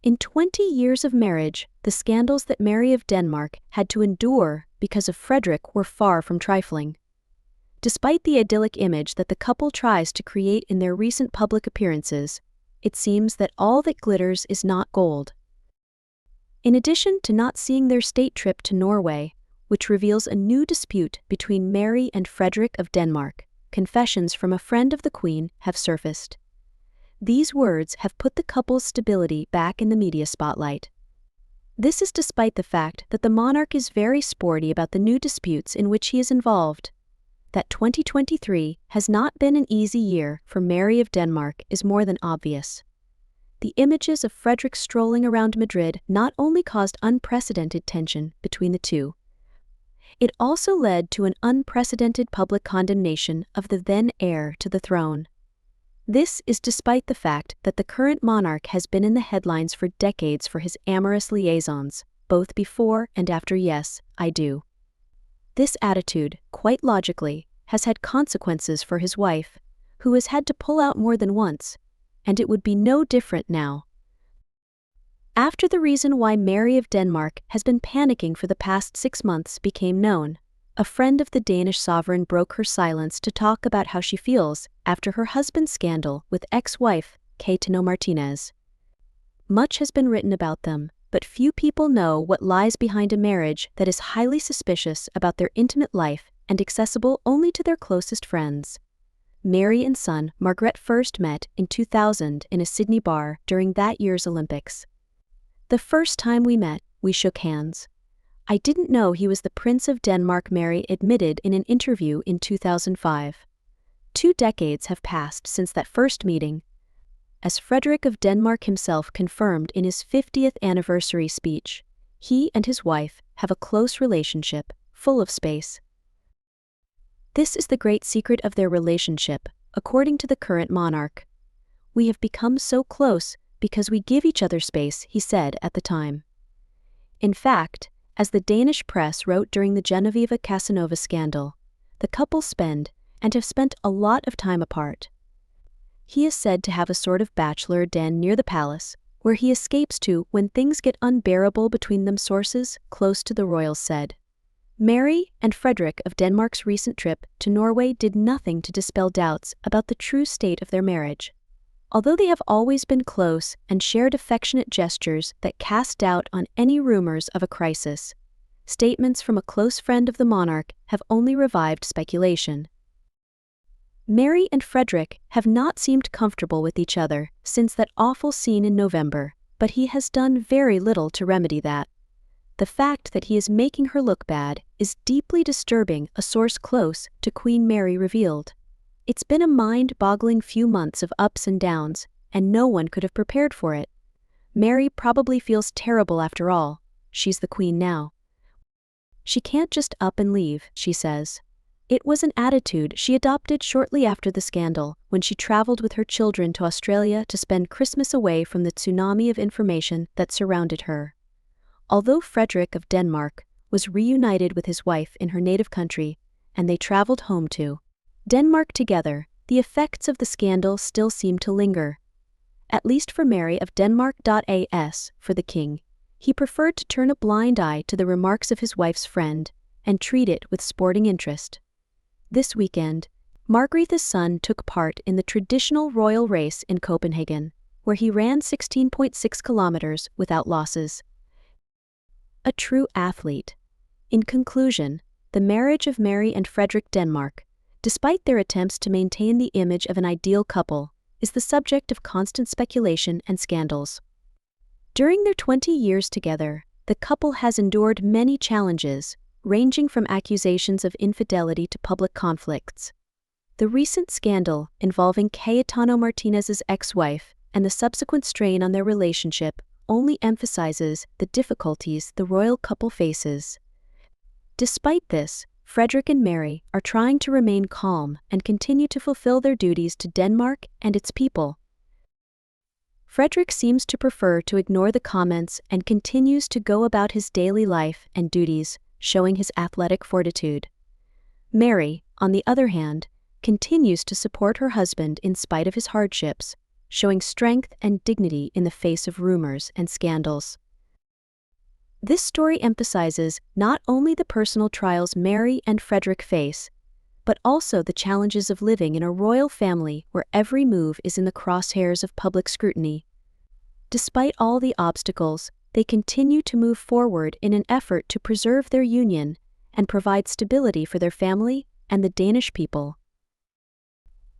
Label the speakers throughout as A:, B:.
A: In 20 years of marriage, the scandals that Mary of Denmark had to endure because of Frederick were far from trifling. Despite the idyllic image that the couple tries to create in their recent public appearances, it seems that all that glitters is not gold. In addition to not seeing their state trip to Norway, which reveals a new dispute between Mary and Frederick of Denmark, confessions from a friend of the Queen have surfaced. These words have put the couple's stability back in the media spotlight. This is despite the fact that the monarch is very sporty about the new disputes in which he is involved. That 2023 has not been an easy year for Mary of Denmark is more than obvious. The images of Frederick strolling around Madrid not only caused unprecedented tension between the two, it also led to an unprecedented public condemnation of the then heir to the throne. This is despite the fact that the current monarch has been in the headlines for decades for his amorous liaisons, both before and after Yes, I Do. This attitude, quite logically, has had consequences for his wife, who has had to pull out more than once, and it would be no different now. After the reason why Mary of Denmark has been panicking for the past 6 months became known, a friend of the Danish sovereign broke her silence to talk about how she feels after her husband's scandal with ex-wife, Catano Martinez. Much has been written about them, but few people know what lies behind a marriage that is highly suspicious about their intimate life and accessible only to their closest friends. Mary and son Margaret first met in 2000 in a Sydney bar during that year's Olympics. The first time we met, we shook hands. I didn't know he was the Prince of Denmark, Mary admitted in an interview in 2005. 2 decades have passed since that first meeting. As Frederick of Denmark himself confirmed in his 50th anniversary speech, he and his wife have a close relationship, full of space. This is the great secret of their relationship, according to the current monarch. We have become so close because we give each other space, he said at the time. In fact, as the Danish press wrote during the Genevieve Casanova scandal, the couple spend and have spent a lot of time apart. He is said to have a sort of bachelor den near the palace, where he escapes to when things get unbearable between them, sources close to the royals said. Mary and Frederick of Denmark's recent trip to Norway did nothing to dispel doubts about the true state of their marriage. Although they have always been close and shared affectionate gestures that cast doubt on any rumors of a crisis, statements from a close friend of the monarch have only revived speculation. Mary and Frederick have not seemed comfortable with each other since that awful scene in November, but he has done very little to remedy that. The fact that he is making her look bad is deeply disturbing, a source close to Queen Mary revealed. It's been a mind-boggling few months of ups and downs, and no one could have prepared for it. Mary probably feels terrible after all. She's the queen now. She can't just up and leave, she says. It was an attitude she adopted shortly after the scandal, when she traveled with her children to Australia to spend Christmas away from the tsunami of information that surrounded her. Although Frederick of Denmark was reunited with his wife in her native country, and they traveled home to Denmark together, the effects of the scandal still seem to linger. At least for Mary of Denmark. As for the king, he preferred to turn a blind eye to the remarks of his wife's friend and treat it with sporting interest. This weekend, Margrethe's son took part in the traditional royal race in Copenhagen, where he ran 16.6 kilometers without losses. A true athlete. In conclusion, the marriage of Mary and Frederick Denmark, despite their attempts to maintain the image of an ideal couple, is the subject of constant speculation and scandals. During their 20 years together, the couple has endured many challenges, ranging from accusations of infidelity to public conflicts. The recent scandal involving Catano Martinez's ex-wife and the subsequent strain on their relationship only emphasizes the difficulties the royal couple faces. Despite this, Frederick and Mary are trying to remain calm and continue to fulfill their duties to Denmark and its people. Frederick seems to prefer to ignore the comments and continues to go about his daily life and duties, showing his athletic fortitude. Mary, on the other hand, continues to support her husband in spite of his hardships, showing strength and dignity in the face of rumors and scandals. This story emphasizes not only the personal trials Mary and Frederick face, but also the challenges of living in a royal family where every move is in the crosshairs of public scrutiny. Despite all the obstacles, they continue to move forward in an effort to preserve their union and provide stability for their family and the Danish people.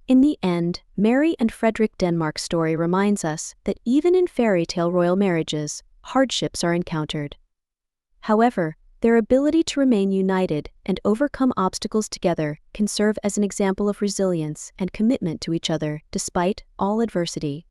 A: In the end, Mary and Frederick Denmark's story reminds us that even in fairy tale royal marriages, hardships are encountered. However, their ability to remain united and overcome obstacles together can serve as an example of resilience and commitment to each other despite all adversity.